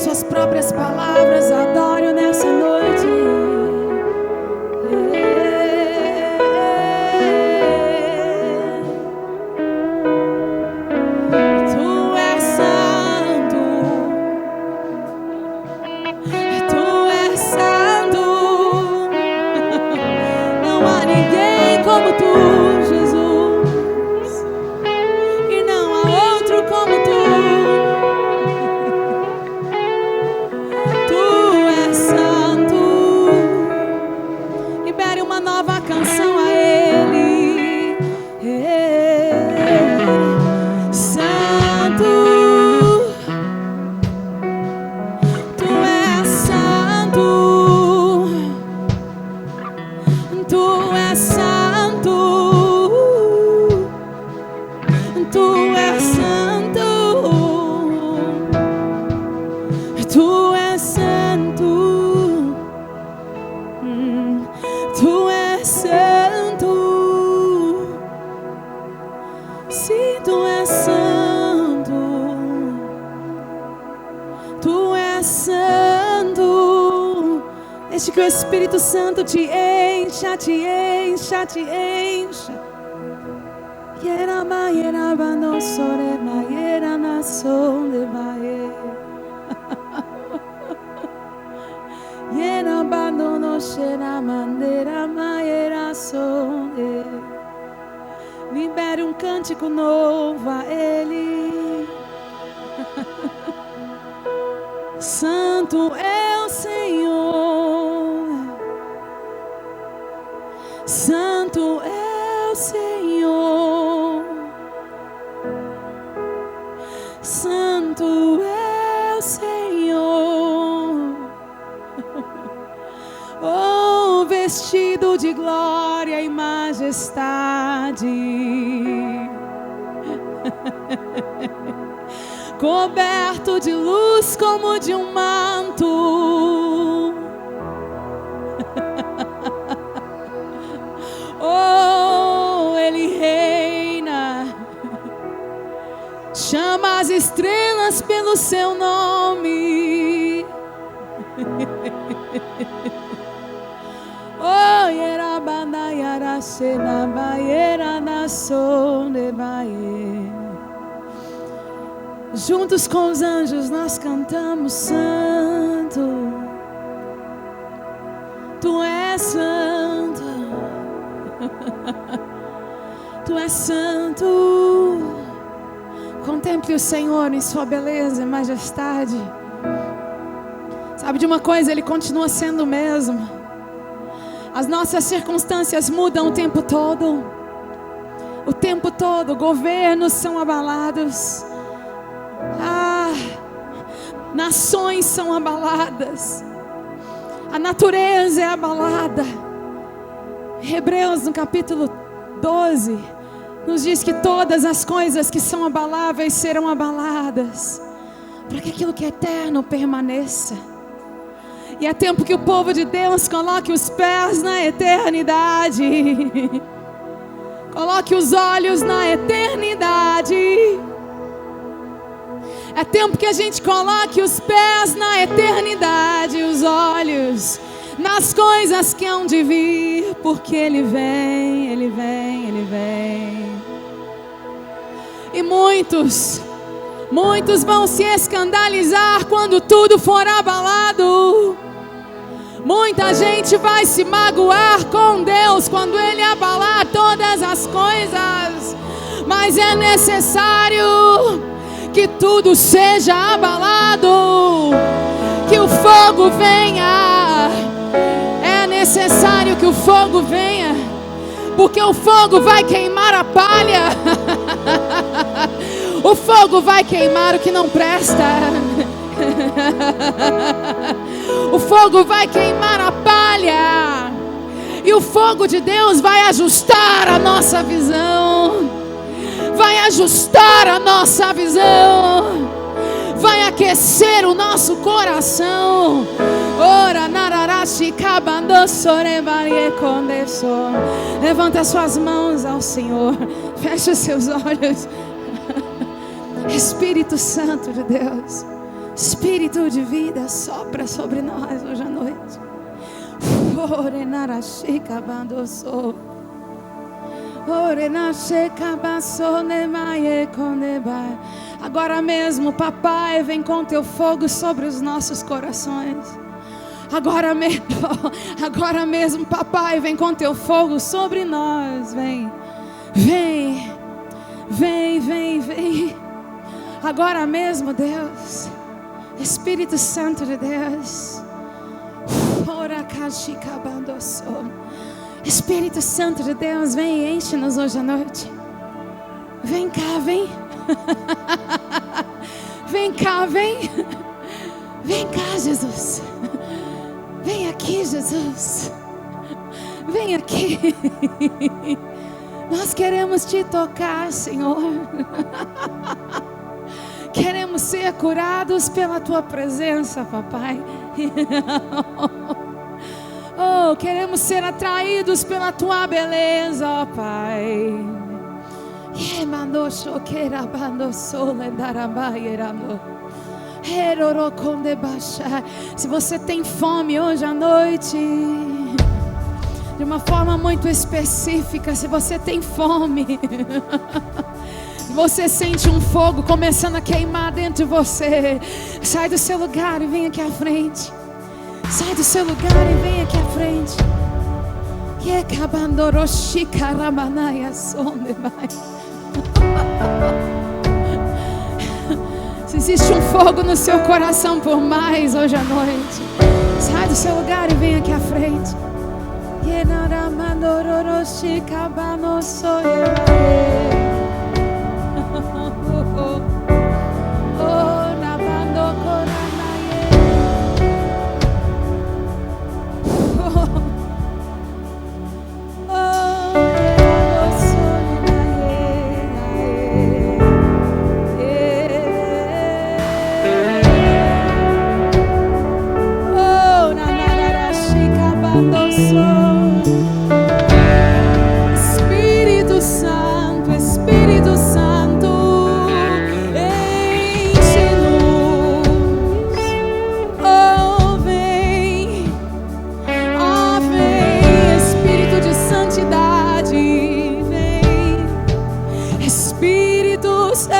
suas próprias palavras, adore-o nessa noite. Tu és santo, tu és santo. Não há ninguém como tu, Jesus, e não há outro como tu. Nova canção a Ele. Santo, Tu és santo, Tu és santo, Tu és santo, Tu és santo. Tu és santo, sim, Tu és santo, Tu és santo. Deixe que o Espírito Santo te encha, te encha, te encha. Yerama, yeraba, no sorema, yerana, sondevae. Abandono será maneira maera sonde. Libere um cântico novo a Ele. Santo é o Senhor, Santo é o Senhor, Santo é o Senhor. Oh, vestido de glória e majestade, coberto de luz como de um manto. Oh, Ele reina, chama as estrelas pelo seu nome. Oh, yerabanda yarashena baera na sonde bae. Juntos com os anjos nós cantamos: Santo, Tu és santo, Tu és santo. Contemple o Senhor em sua beleza e majestade. Sabe de uma coisa? Ele continua sendo o mesmo. As nossas circunstâncias mudam o tempo todo. O tempo todo. Governos são abalados. Nações são abaladas. A natureza é abalada. Hebreus no capítulo 12 nos diz que todas as coisas que são abaláveis serão abaladas, para que aquilo que é eterno permaneça. E é tempo que o povo de Deus coloque os pés na eternidade. Coloque os olhos na eternidade. É tempo que a gente coloque os pés na eternidade, os olhos nas coisas que hão de vir, porque Ele vem, Ele vem, Ele vem. E muitos vão se escandalizar quando tudo for abalado. Muita gente vai se magoar com Deus quando Ele abalar todas as coisas. Mas é necessário que tudo seja abalado, que o fogo venha. É necessário que o fogo venha, porque o fogo vai queimar a palha. O fogo vai queimar o que não presta. O fogo vai queimar a palha. E o fogo de Deus vai ajustar a nossa visão. Vai ajustar a nossa visão. Vai aquecer o nosso coração. Ora nararashi kabando sorevarie condeso. Levanta suas mãos ao Senhor. Feche os seus olhos. Espírito Santo de Deus, Espírito de vida, sopra sobre nós hoje à noite. Agora mesmo, papai, vem com teu fogo sobre os nossos corações. Agora mesmo, papai, vem com teu fogo sobre nós. Vem. Agora mesmo, Deus, Espírito Santo de Deus. Espírito Santo de Deus, vem e enche-nos hoje à noite. Vem cá, vem. Vem cá, vem. Vem cá, Jesus. Vem aqui, Jesus. Vem aqui. Nós queremos te tocar, Senhor. Queremos ser curados pela tua presença, papai. Oh, queremos ser atraídos pela tua beleza, ó Pai. Se você tem fome hoje à noite, de uma forma muito específica, se você tem fome, você sente um fogo começando a queimar dentro de você, sai do seu lugar e vem aqui à frente. Sai do seu lugar e vem aqui à frente. Se existe um fogo no seu coração por mais hoje à noite, sai do seu lugar e vem aqui à frente. Espírito Santo, Espírito Santo, enche-nos. Oh, vem, Espírito de santidade, vem, Espírito Santo.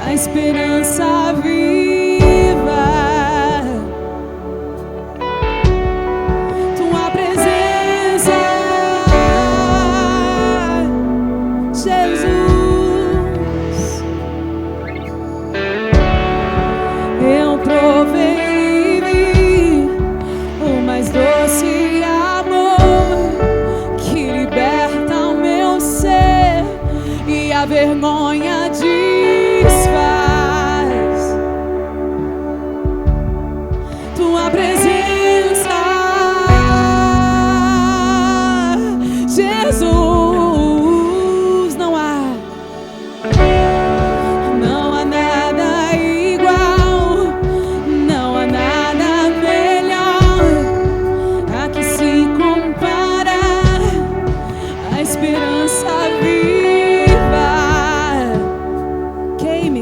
Esperança viva, tua presença, Jesus. Eu provei o mais doce amor que liberta o meu ser e a vergonha desfaz. Tua presença, Jesus, não há nada igual, não há nada melhor a que se compara a esperança viva.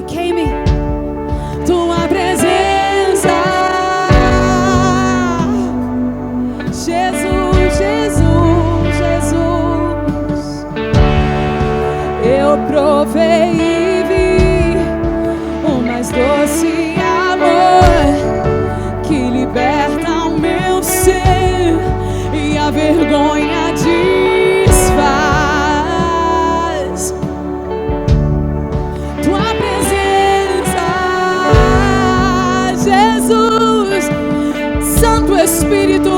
Queime, tua presença, Jesus, Jesus, Jesus. Eu provei e vi o mais doce amor que liberta o meu ser e a vergonha desfaz. Tua presença, Jesus, Santo Espírito,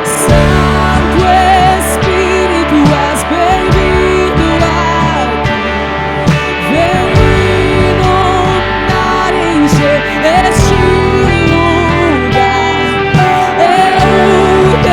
Santo Espírito, és bem-vindo aqui. Vem inundar, encher este lugar. Eu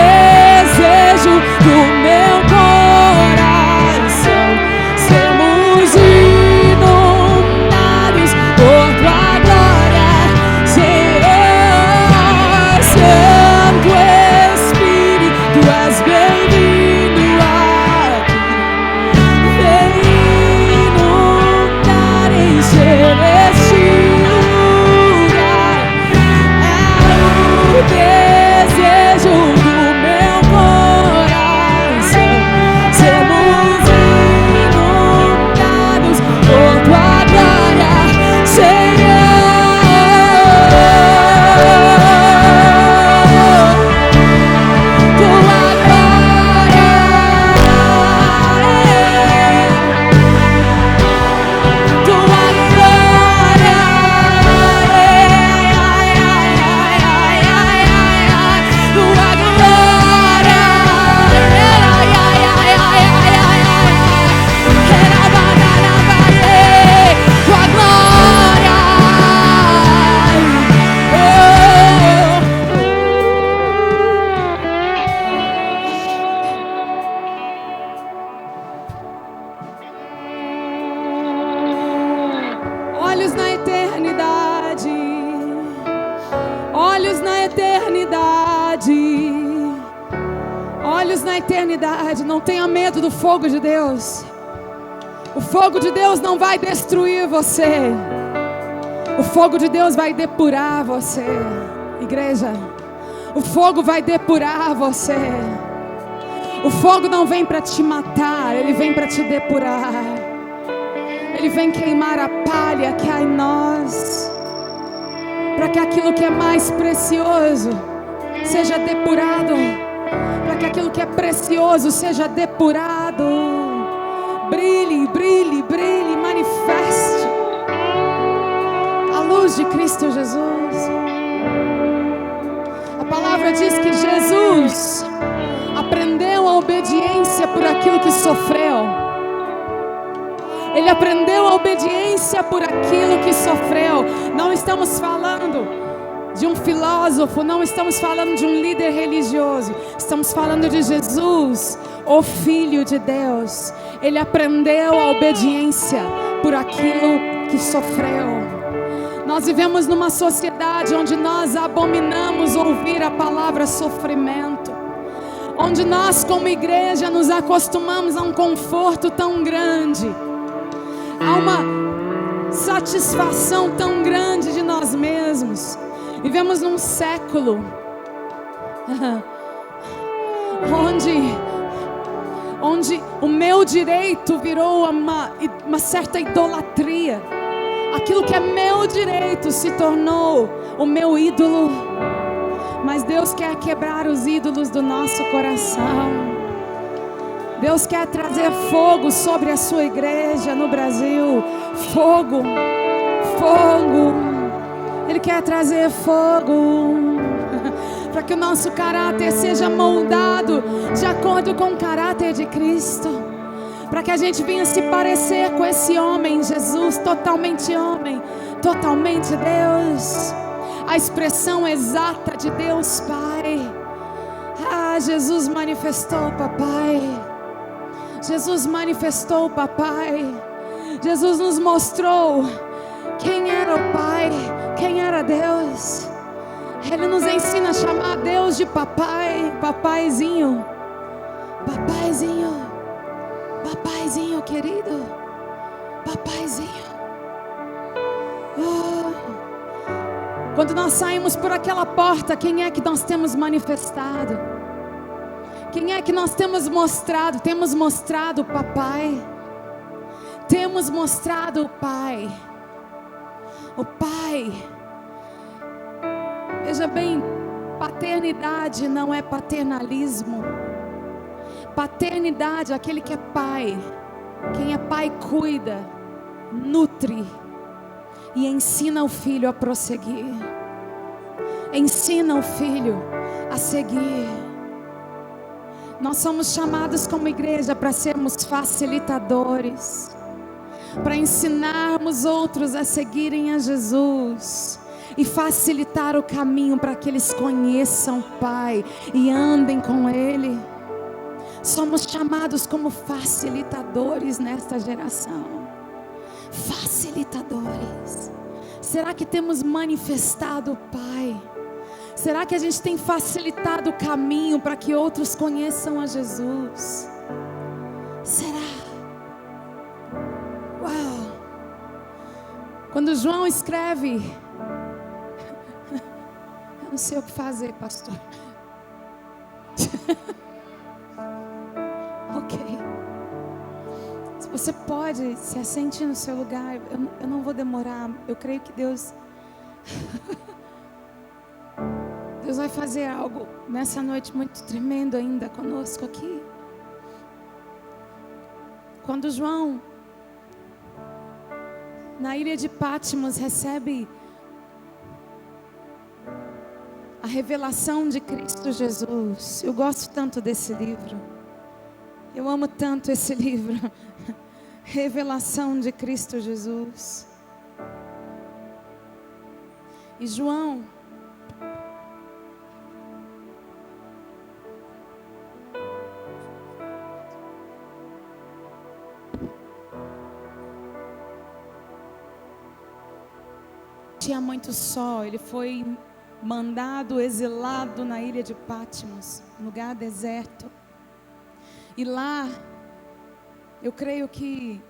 olhos na eternidade. Não tenha medo do fogo de Deus. O fogo de Deus não vai destruir você. O fogo de Deus vai depurar você. Igreja, o fogo vai depurar você. O fogo não vem para te matar, ele vem para te depurar. Ele vem queimar a palha que há em nós, para que aquilo que é mais precioso seja depurado, para que aquilo que é precioso seja depurado. Brilhe, brilhe, brilhe, manifeste a luz de Cristo Jesus. A palavra diz que Jesus aprendeu a obediência por aquilo que sofreu. Ele aprendeu a obediência por aquilo que sofreu. Não estamos falando de um filósofo, não estamos falando de um líder religioso. Estamos falando de Jesus, o Filho de Deus. Ele aprendeu a obediência por aquilo que sofreu. Nós vivemos numa sociedade onde nós abominamos ouvir a palavra sofrimento, onde nós como igreja nos acostumamos a um conforto tão grande, a uma satisfação tão grande de nós mesmos. Vivemos num século onde o meu direito virou uma certa idolatria. Aquilo que é meu direito se tornou o meu ídolo. Mas Deus quer quebrar os ídolos do nosso coração. Deus quer trazer fogo sobre a sua igreja no Brasil. Fogo, fogo. Ele quer trazer fogo para que o nosso caráter seja moldado de acordo com o caráter de Cristo, para que a gente venha se parecer com esse homem, Jesus, totalmente homem, totalmente Deus, a expressão exata de Deus Pai. Jesus manifestou, papai. Jesus manifestou, papai. Jesus nos mostrou quem era o Pai, quem era Deus. Ele nos ensina a chamar Deus de papai, papaizinho, papaizinho, papaizinho querido, papaizinho. Quando nós saímos por aquela porta, quem é que nós temos manifestado? Quem é que nós temos mostrado? Temos mostrado o papai. Temos mostrado o Pai. O Pai. Veja bem, paternidade não é paternalismo. Paternidade é aquele que é pai. Quem é pai cuida, nutre e ensina o filho a prosseguir. Ensina o filho a seguir. Nós somos chamados como igreja para sermos facilitadores, para ensinarmos outros a seguirem a Jesus e facilitar o caminho para que eles conheçam o Pai e andem com Ele. Somos chamados como facilitadores nesta geração. Facilitadores. Será que temos manifestado o Pai? Será que a gente tem facilitado o caminho para que outros conheçam a Jesus? Será? Uau! Quando João escreve, eu não sei o que fazer, pastor. Ok. Se você pode, se assente no seu lugar. Eu não vou demorar. Eu creio que Deus vai fazer algo nessa noite muito tremendo ainda conosco aqui. Quando João, na ilha de Patmos, recebe a revelação de Cristo Jesus. Eu gosto tanto desse livro. Eu amo tanto esse livro. Revelação de Cristo Jesus. E João tinha muito sol. Ele foi mandado, exilado na ilha de Patmos, lugar deserto. E lá, eu creio que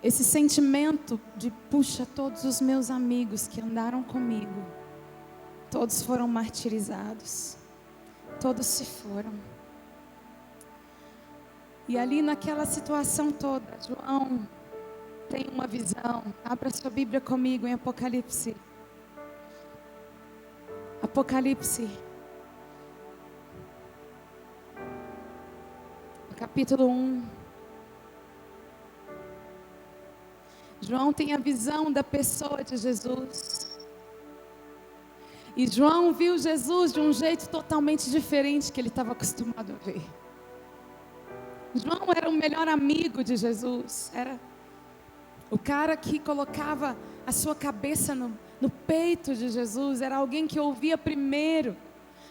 esse sentimento de, puxa, todos os meus amigos que andaram comigo, todos foram martirizados, todos se foram. E ali naquela situação toda, João tem uma visão. Abra sua Bíblia comigo em Apocalipse. Apocalipse, capítulo 1. João tem a visão da pessoa de Jesus. E João viu Jesus de um jeito totalmente diferente que ele estava acostumado a ver. João era o melhor amigo de Jesus. Era o cara que colocava a sua cabeça no peito de Jesus. Era alguém que ouvia primeiro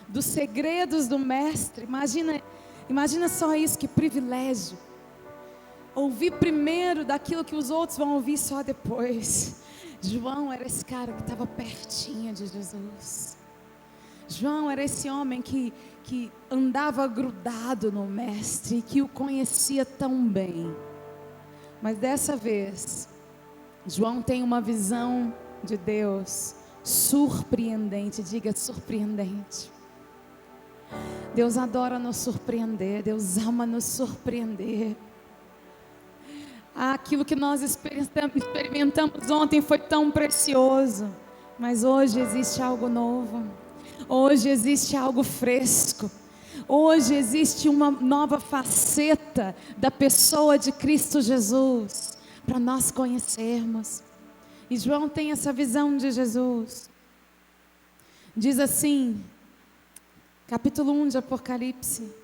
dos segredos do mestre. Imagina só isso, que privilégio. Ouvir primeiro daquilo que os outros vão ouvir só depois. João era esse cara que estava pertinho de Jesus. João era esse homem que andava grudado no mestre, que o conhecia tão bem. Mas dessa vez, João tem uma visão de Deus surpreendente. Diga, surpreendente. Deus adora nos surpreender, Deus ama nos surpreender. Aquilo que nós experimentamos ontem foi tão precioso, mas hoje existe algo novo, hoje existe algo fresco, hoje existe uma nova faceta da pessoa de Cristo Jesus, para nós conhecermos. E João tem essa visão de Jesus. Diz assim, capítulo 1 de Apocalipse,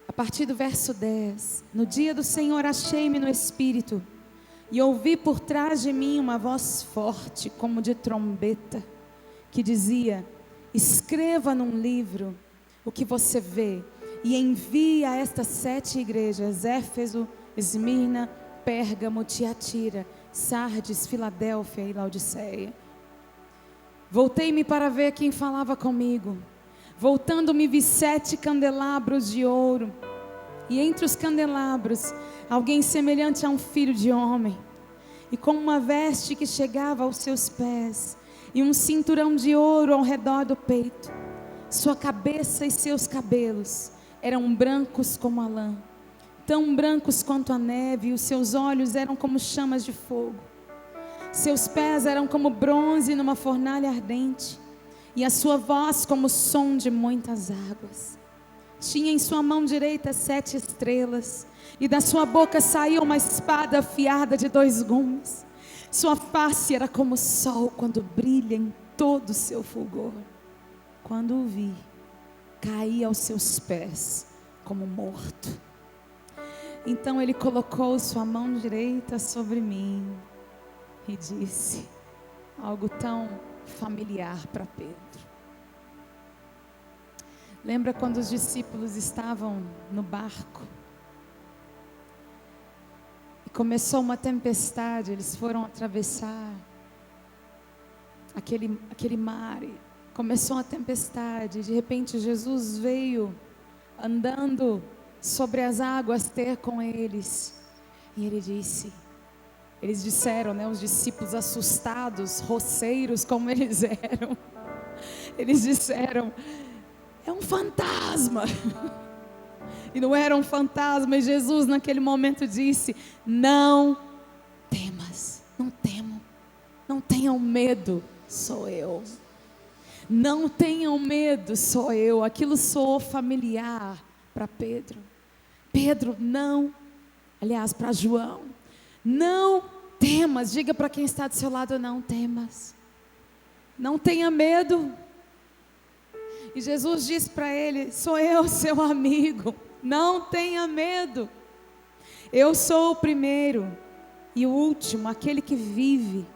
a partir do verso 10. No dia do Senhor achei-me no Espírito, e ouvi por trás de mim uma voz forte, como de trombeta, que dizia: escreva num livro o que você vê, e envie a estas 7 igrejas: Éfeso, Esmirna, Pérgamo, Tiatira, Sardes, Filadélfia e Laodiceia. Voltei-me para ver quem falava comigo. Voltando-me vi 7 candelabros de ouro, e entre os candelabros alguém semelhante a um filho de homem, e com uma veste que chegava aos seus pés, e um cinturão de ouro ao redor do peito. Sua cabeça e seus cabelos eram brancos como a lã, tão brancos quanto a neve, e os seus olhos eram como chamas de fogo. Seus pés eram como bronze numa fornalha ardente, e a sua voz como o som de muitas águas. Tinha em sua mão direita 7 estrelas, e da sua boca saía uma espada afiada de 2 gumes. Sua face era como o sol quando brilha em todo o seu fulgor. Quando o vi, caí aos seus pés como morto. Então ele colocou sua mão direita sobre mim e disse algo tão familiar para Pedro. Lembra quando os discípulos estavam no barco e começou uma tempestade? Eles foram atravessar aquele mar e começou uma tempestade. De repente Jesus veio andando sobre as águas ter com eles, e ele disse, eles disseram, né, os discípulos assustados, roceiros como eles eram, eles disseram: é um fantasma. E não era um fantasma. E Jesus naquele momento disse: não temas, não temam, não tenham medo, sou eu. Não tenham medo, sou eu. Aquilo soou familiar para Pedro. Pedro, não, aliás, para João, não temas. Diga para quem está do seu lado: não temas, não tenha medo. E Jesus disse para ele: sou eu, seu amigo, não tenha medo. Eu sou o primeiro e o último, aquele que vive.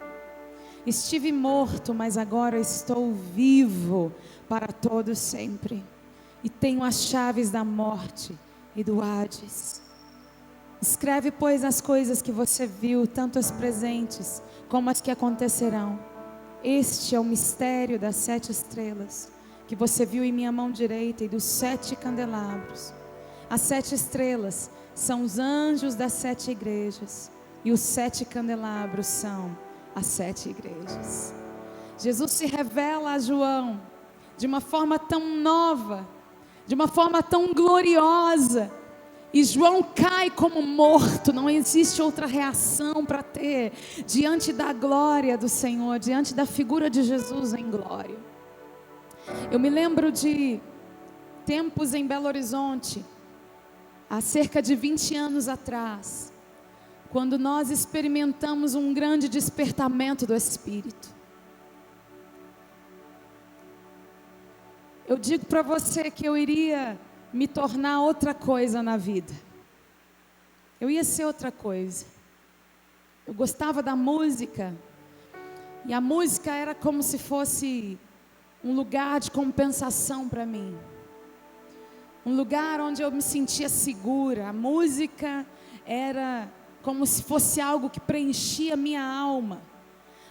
Estive morto, mas agora estou vivo para todo sempre. E tenho as chaves da morte e do Hades. Escreve, pois, as coisas que você viu, tanto as presentes como as que acontecerão. Este é o mistério das 7 estrelas que você viu em minha mão direita e dos 7 candelabros. As 7 estrelas são os anjos das 7 igrejas, e os 7 candelabros são as 7 igrejas. Jesus se revela a João de uma forma tão nova, de uma forma tão gloriosa, e João cai como morto. Não existe outra reação para ter diante da glória do Senhor, diante da figura de Jesus em glória. Eu me lembro de tempos em Belo Horizonte, há cerca de 20 anos atrás, quando nós experimentamos um grande despertamento do Espírito. Eu digo para você que eu iria me tornar outra coisa na vida. Eu ia ser outra coisa. Eu gostava da música, e a música era como se fosse um lugar de compensação para mim. Um lugar onde eu me sentia segura. A música era como se fosse algo que preenchia a minha alma.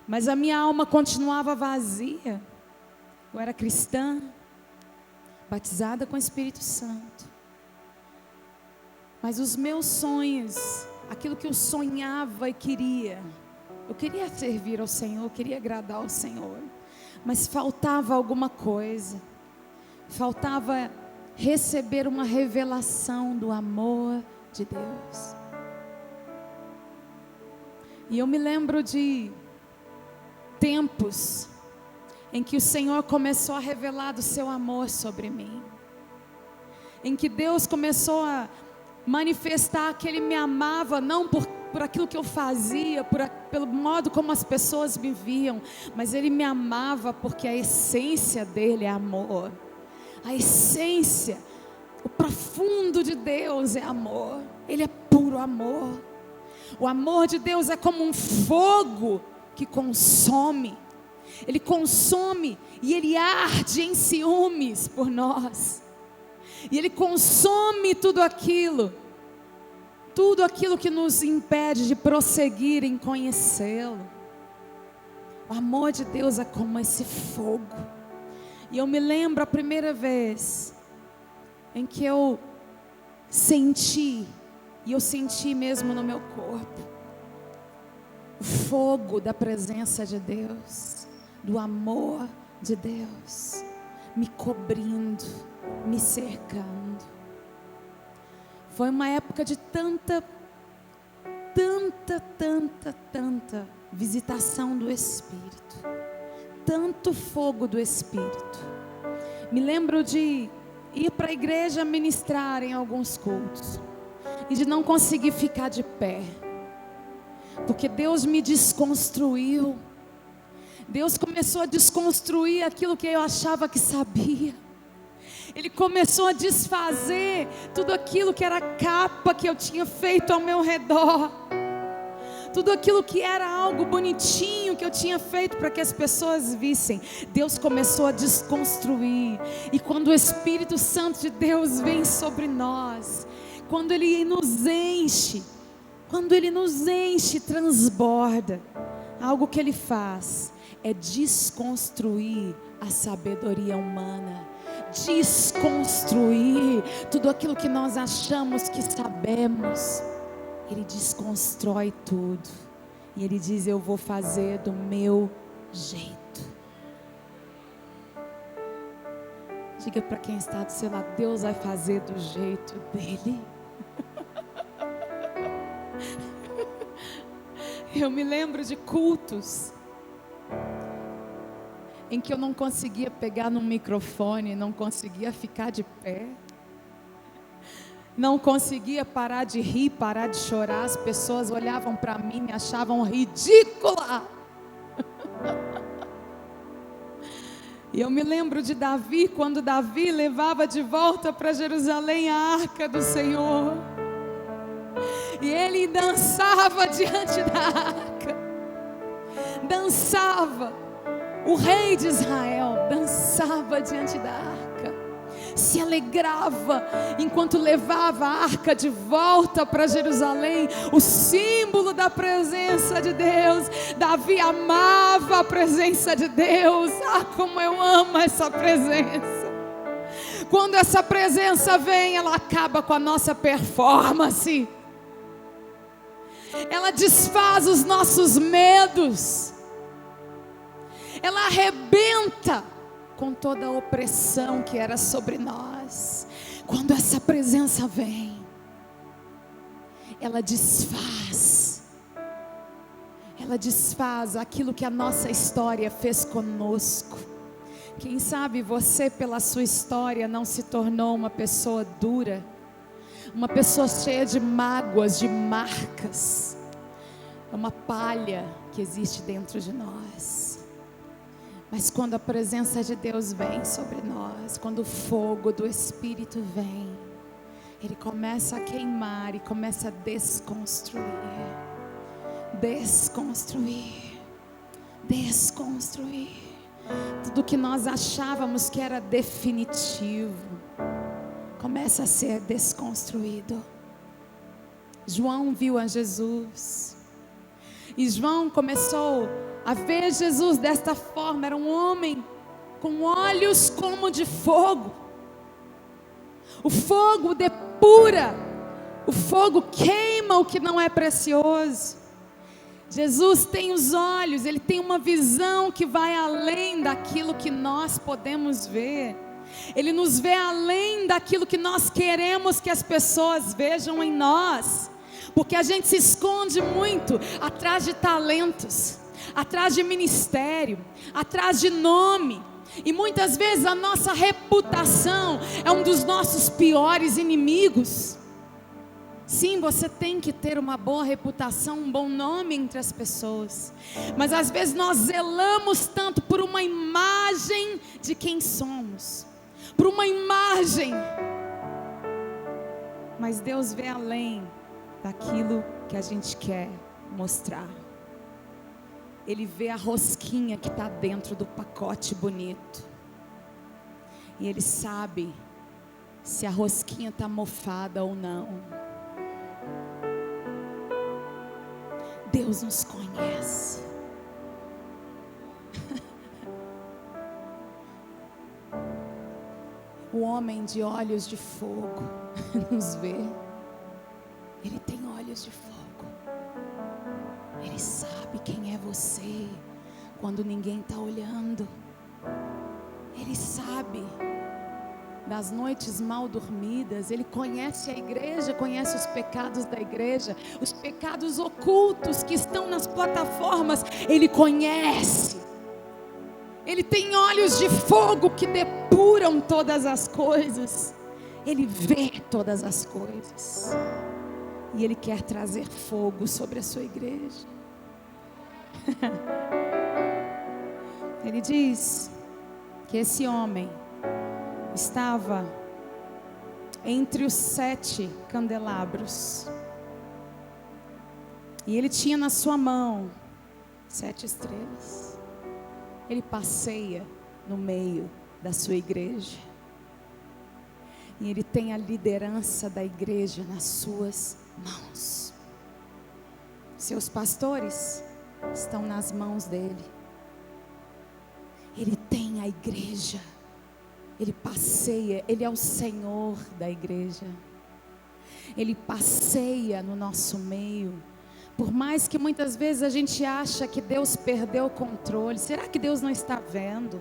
Mas a minha alma continuava vazia. Eu era cristã, batizada com o Espírito Santo. Mas os meus sonhos, aquilo que eu sonhava e queria, eu queria servir ao Senhor, eu queria agradar ao Senhor. Mas faltava alguma coisa. Faltava receber uma revelação do amor de Deus. E eu me lembro de tempos em que o Senhor começou a revelar do seu amor sobre mim, em que Deus começou a manifestar que Ele me amava, não por aquilo que eu fazia, pelo modo como as pessoas me viam, mas Ele me amava porque a essência dEle é amor. A essência, o profundo de Deus é amor. Ele é puro amor. O amor de Deus é como um fogo que consome. Ele consome e Ele arde em ciúmes por nós. E Ele consome tudo aquilo que nos impede de prosseguir em conhecê-lo. O amor de Deus é como esse fogo. E eu me lembro a primeira vez em que eu senti, e eu senti mesmo no meu corpo, o fogo da presença de Deus, do amor de Deus, me cobrindo, me cercando. Foi uma época de tanta visitação do Espírito, tanto fogo do Espírito. Me lembro de ir para a igreja ministrar em alguns cultos e de não conseguir ficar de pé, porque Deus me desconstruiu. Deus começou a desconstruir aquilo que eu achava que sabia. Ele começou a desfazer tudo aquilo que era capa que eu tinha feito ao meu redor, tudo aquilo que era algo bonitinho que eu tinha feito para que as pessoas vissem. Deus começou a desconstruir. E quando o Espírito Santo de Deus vem sobre nós, quando Ele nos enche, transborda, algo que Ele faz é desconstruir a sabedoria humana, desconstruir tudo aquilo que nós achamos que sabemos. Ele desconstrói tudo e Ele diz: eu vou fazer do meu jeito. Diga para quem está do seu lado: Deus vai fazer do jeito dEle. Eu me lembro de cultos em que eu não conseguia pegar no microfone, não conseguia ficar de pé, não conseguia parar de rir, parar de chorar. As pessoas olhavam para mim, me achavam ridícula. E eu me lembro de Davi, quando Davi levava de volta para Jerusalém a arca do Senhor, e ele dançava diante da arca, dançava. O rei de Israel dançava diante da arca, se alegrava enquanto levava a arca de volta para Jerusalém, o símbolo da presença de Deus. Davi amava a presença de Deus. Ah, como eu amo essa presença. Quando essa presença vem, ela acaba com a nossa performance. Ela desfaz os nossos medos. Ela arrebenta com toda a opressão que era sobre nós. Quando essa presença vem, ela desfaz. Ela desfaz aquilo que a nossa história fez conosco. Quem sabe você, pela sua história, não se tornou uma pessoa dura, uma pessoa cheia de mágoas, de marcas. É uma palha que existe dentro de nós. Mas quando a presença de Deus vem sobre nós, quando o fogo do Espírito vem, ele começa a queimar e começa a desconstruir. Desconstruir. Desconstruir. Tudo que nós achávamos que era definitivo começa a ser desconstruído. João viu a Jesus, e João começou a ver Jesus desta forma. Era um homem com olhos como de fogo. O fogo depura, o fogo queima o que não é precioso. Jesus tem os olhos, ele tem uma visão que vai além daquilo que nós podemos ver. Ele nos vê além daquilo que nós queremos que as pessoas vejam em nós, porque a gente se esconde muito atrás de talentos, atrás de ministério, atrás de nome, e muitas vezes a nossa reputação é um dos nossos piores inimigos. Sim, você tem que ter uma boa reputação, um bom nome entre as pessoas, mas às vezes nós zelamos tanto por uma imagem de quem somos, por uma imagem, mas Deus vê além daquilo que a gente quer mostrar. Ele vê a rosquinha que está dentro do pacote bonito, e Ele sabe se a rosquinha está mofada ou não. Deus nos conhece. O homem de olhos de fogo nos vê. Ele tem olhos de fogo. Ele sabe quem é você quando ninguém está olhando. Ele sabe das noites mal dormidas. Ele conhece a igreja, conhece os pecados da igreja, os pecados ocultos que estão nas plataformas. Ele conhece. Ele tem olhos de fogo que depuram todas as coisas. Ele vê todas as coisas, e Ele quer trazer fogo sobre a sua igreja. Ele diz que esse homem estava entre os 7 candelabros, e ele tinha na sua mão 7 estrelas. Ele passeia no meio da sua igreja, e ele tem a liderança da igreja nas suas mãos. Seus pastores estão nas mãos dele. Ele tem a igreja. Ele passeia, Ele é o Senhor da igreja. Ele passeia no nosso meio. Por mais que muitas vezes a gente acha que Deus perdeu o controle, será que Deus não está vendo?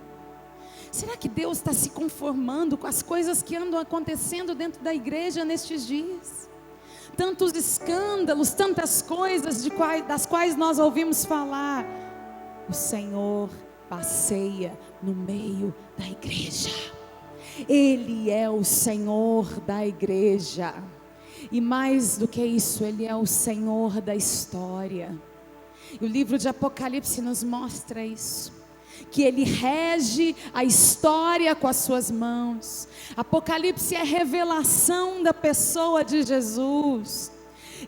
Será que Deus está se conformando com as coisas que andam acontecendo dentro da igreja nestes dias? Tantos escândalos, tantas coisas das quais nós ouvimos falar. O Senhor passeia no meio da igreja. Ele é o Senhor da igreja, e mais do que isso, Ele é o Senhor da história. E o livro de Apocalipse nos mostra isso, que Ele rege a história com as suas mãos. Apocalipse é a revelação da pessoa de Jesus,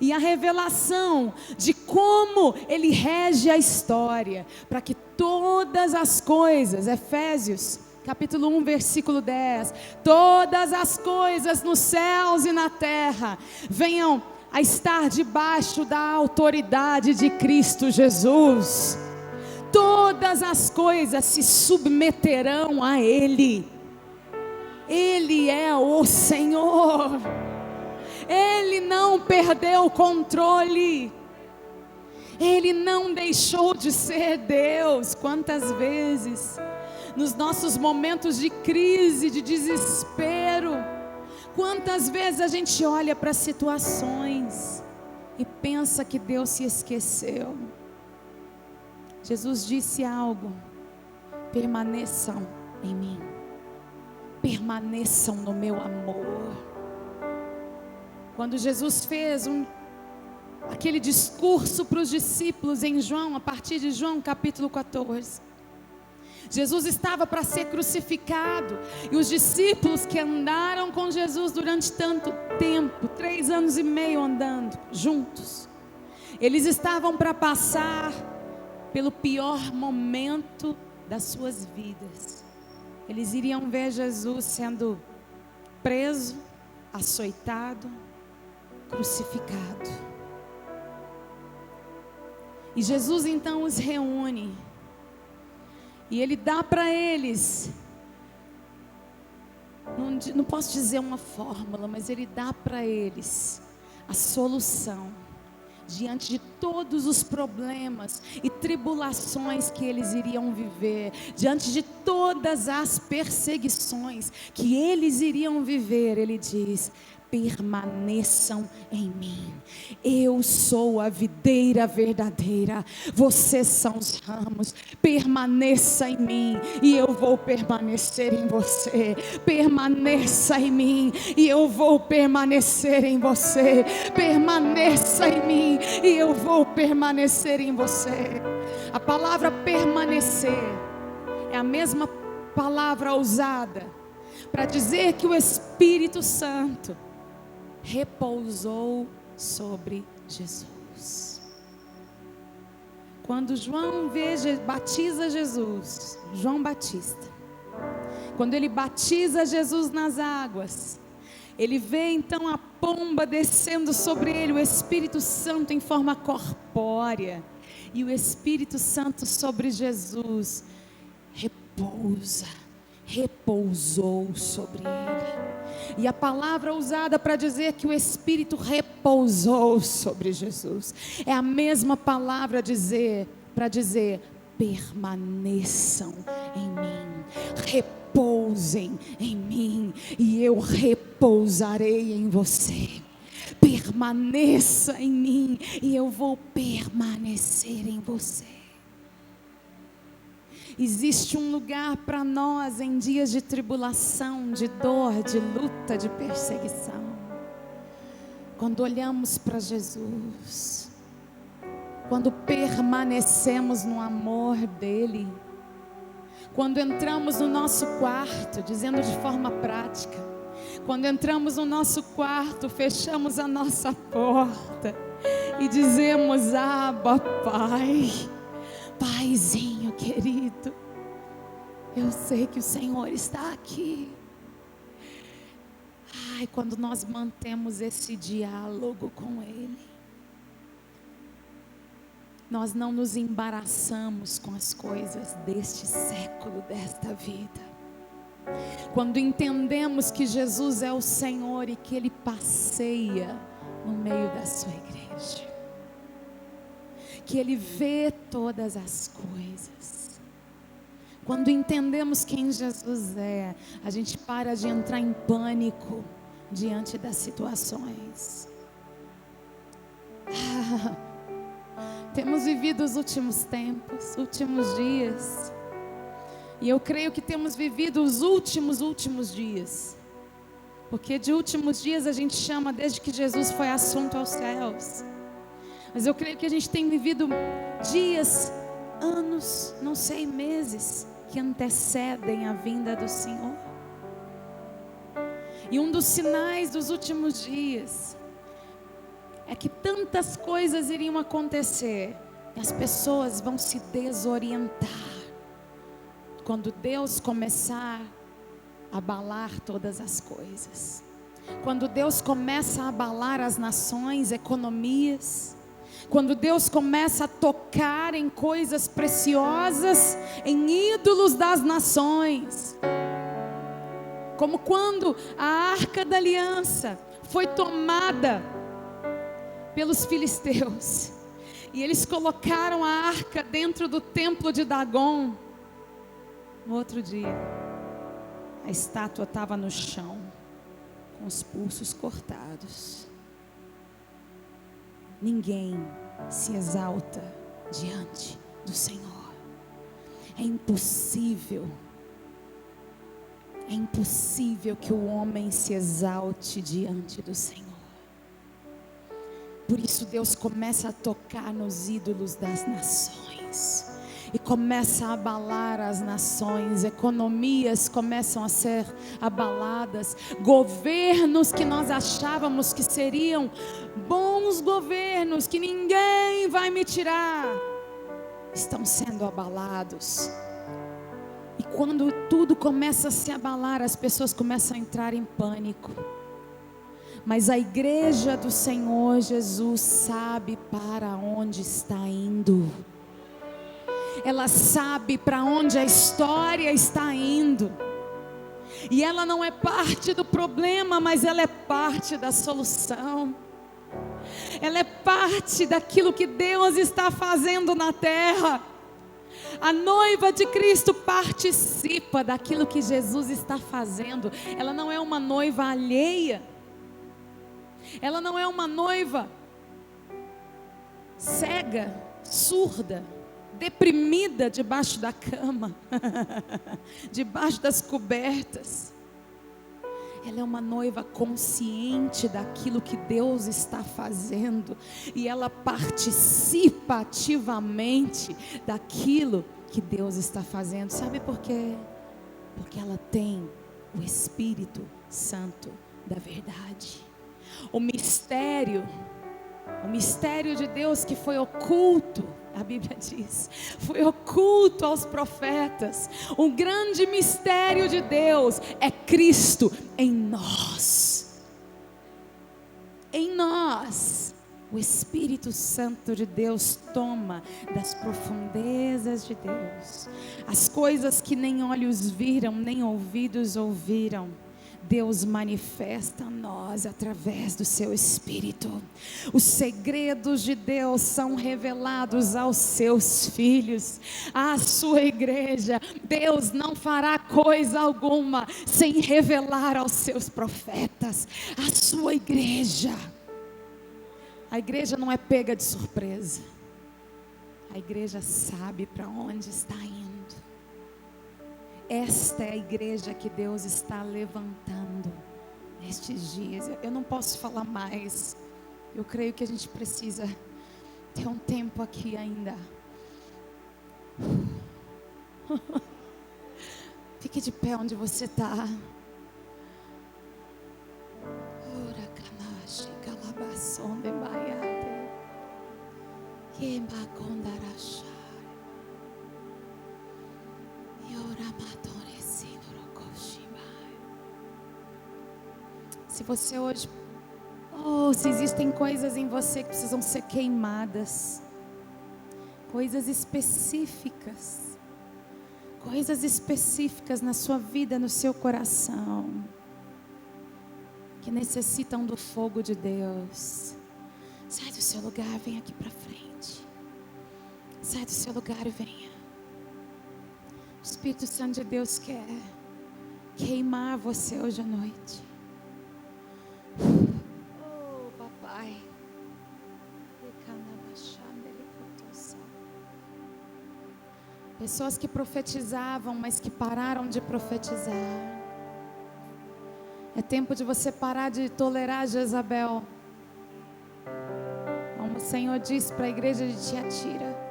e a revelação de como Ele rege a história, para que todas as coisas, Efésios capítulo 1, versículo 10. Todas as coisas nos céus e na terra venham a estar debaixo da autoridade de Cristo Jesus. Todas as coisas se submeterão a Ele. Ele é o Senhor. Ele não perdeu o controle. Ele não deixou de ser Deus. Quantas vezes, nos nossos momentos de crise, de desespero, quantas vezes a gente olha para situações e pensa que Deus se esqueceu. Jesus disse algo: permaneçam em mim, permaneçam no meu amor. Quando Jesus fez aquele discurso para os discípulos em João, a partir de João capítulo 14, Jesus estava para ser crucificado, e os discípulos que andaram com Jesus durante tanto tempo, 3 anos e meio andando juntos, eles estavam para passar pelo pior momento das suas vidas. Eles iriam ver Jesus sendo preso, açoitado, crucificado. E Jesus então os reúne, e Ele dá para eles, não posso dizer uma fórmula, mas Ele dá para eles a solução diante de todos os problemas e tribulações que eles iriam viver, diante de todas as perseguições que eles iriam viver. Ele diz: permaneçam em mim. Eu sou a videira verdadeira, vocês são os ramos. Permaneça em mim e eu vou permanecer em você. Permaneça em mim e eu vou permanecer em você. Permaneça em mim e eu vou permanecer em você. A palavra permanecer é a mesma palavra usada para dizer que o Espírito Santo repousou sobre Jesus. Quando João batiza Jesus, João Batista, quando ele batiza Jesus nas águas, ele vê então a pomba descendo sobre ele, o Espírito Santo em forma corpórea, e o Espírito Santo sobre Jesus repousou sobre ele. E a palavra usada para dizer que o Espírito repousou sobre Jesus é a mesma palavra para dizer permaneçam em mim, repousem em mim e eu repousarei em você. Permaneça em mim e eu vou permanecer em você. Existe um lugar para nós em dias de tribulação, de dor, de luta, de perseguição. Quando olhamos para Jesus, quando permanecemos no amor dEle, quando entramos no nosso quarto, dizendo de forma prática, quando entramos no nosso quarto, fechamos a nossa porta e dizemos: Abba, Pai. Paizinho querido, eu sei que o Senhor está aqui. Ai, quando nós mantemos esse diálogo com Ele, nós não nos embaraçamos com as coisas deste século, desta vida. Quando entendemos que Jesus é o Senhor e que Ele passeia no meio da sua igreja, que Ele vê todas as coisas. Quando entendemos quem Jesus é, a gente para de entrar em pânico diante das situações. Temos vivido os últimos tempos, últimos dias, e eu creio que temos vivido os últimos dias, porque de últimos dias a gente chama desde que Jesus foi assunto aos céus. Mas eu creio que a gente tem vivido dias, anos, não sei, meses, que antecedem a vinda do Senhor. E um dos sinais dos últimos dias é que tantas coisas iriam acontecer, e as pessoas vão se desorientar, quando Deus começar a abalar todas as coisas. Quando Deus começa a abalar as nações, economias. Quando Deus começa a tocar em coisas preciosas, em ídolos das nações. Como quando a Arca da Aliança foi tomada pelos filisteus. E eles colocaram a arca dentro do templo de Dagon. No outro dia, a estátua estava no chão, com os pulsos cortados. Ninguém se exalta diante do Senhor. É impossível que o homem se exalte diante do Senhor. Por isso Deus começa a tocar nos ídolos das nações. E começa a abalar as nações, economias começam a ser abaladas, governos que nós achávamos que seriam bons governos, que ninguém vai me tirar, estão sendo abalados. E quando tudo começa a se abalar, as pessoas começam a entrar em pânico. Mas a igreja do Senhor Jesus sabe para onde está indo. Ela sabe para onde a história está indo. E ela não é parte do problema, mas ela é parte da solução. Ela é parte daquilo que Deus está fazendo na terra. A noiva de Cristo participa daquilo que Jesus está fazendo. Ela não é uma noiva alheia. Ela não é uma noiva cega, surda, deprimida debaixo da cama, debaixo das cobertas. Ela é uma noiva consciente daquilo que Deus está fazendo, e ela participa ativamente daquilo que Deus está fazendo. Sabe por quê? Porque ela tem o Espírito Santo da verdade. O mistério de Deus que foi oculto, a Bíblia diz, foi oculto aos profetas. O grande mistério de Deus é Cristo em nós. Em nós, o Espírito Santo de Deus toma das profundezas de Deus as coisas que nem olhos viram, nem ouvidos ouviram. Deus manifesta a nós através do seu Espírito. Os segredos de Deus são revelados aos seus filhos, à sua igreja. Deus não fará coisa alguma sem revelar aos seus profetas, à sua igreja. A igreja não é pega de surpresa. A igreja sabe para onde está indo. Esta é a igreja que Deus está levantando nestes dias. Eu não posso falar mais. Eu creio que a gente precisa ter um tempo aqui ainda. Fique de pé onde você está. Se você hoje, se existem coisas em você que precisam ser queimadas, coisas específicas na sua vida, no seu coração, que necessitam do fogo de Deus, sai do seu lugar, vem aqui para frente. Sai do seu lugar e venha. O Espírito Santo de Deus quer queimar você hoje à noite. Oh, papai. Pessoas que profetizavam, mas que pararam de profetizar. É tempo de você parar de tolerar Jezabel. Como o Senhor disse para a igreja de Tiatira: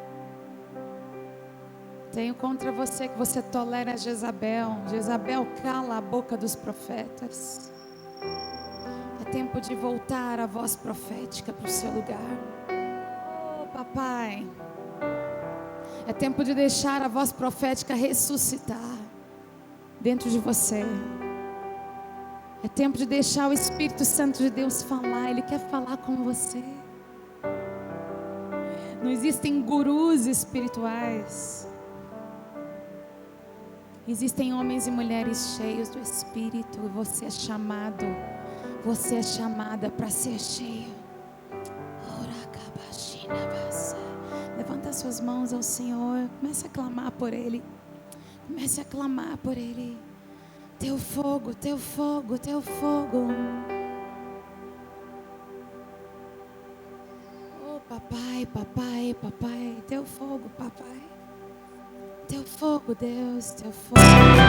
tenho contra você que você tolera Jezabel. Jezabel cala a boca dos profetas. É tempo de voltar a voz profética para o seu lugar. Oh, papai. É tempo de deixar a voz profética ressuscitar dentro de você. É tempo de deixar o Espírito Santo de Deus falar. Ele quer falar com você. Não existem gurus espirituais. Existem homens e mulheres cheios do Espírito. E você é chamado. Você é chamada para ser cheio. Levanta suas mãos ao Senhor. Comece a clamar por Ele. Comece a clamar por Ele. Teu fogo, teu fogo, teu fogo. Oh, papai, papai, papai. Teu fogo, papai. Teu fogo, Deus, teu fogo.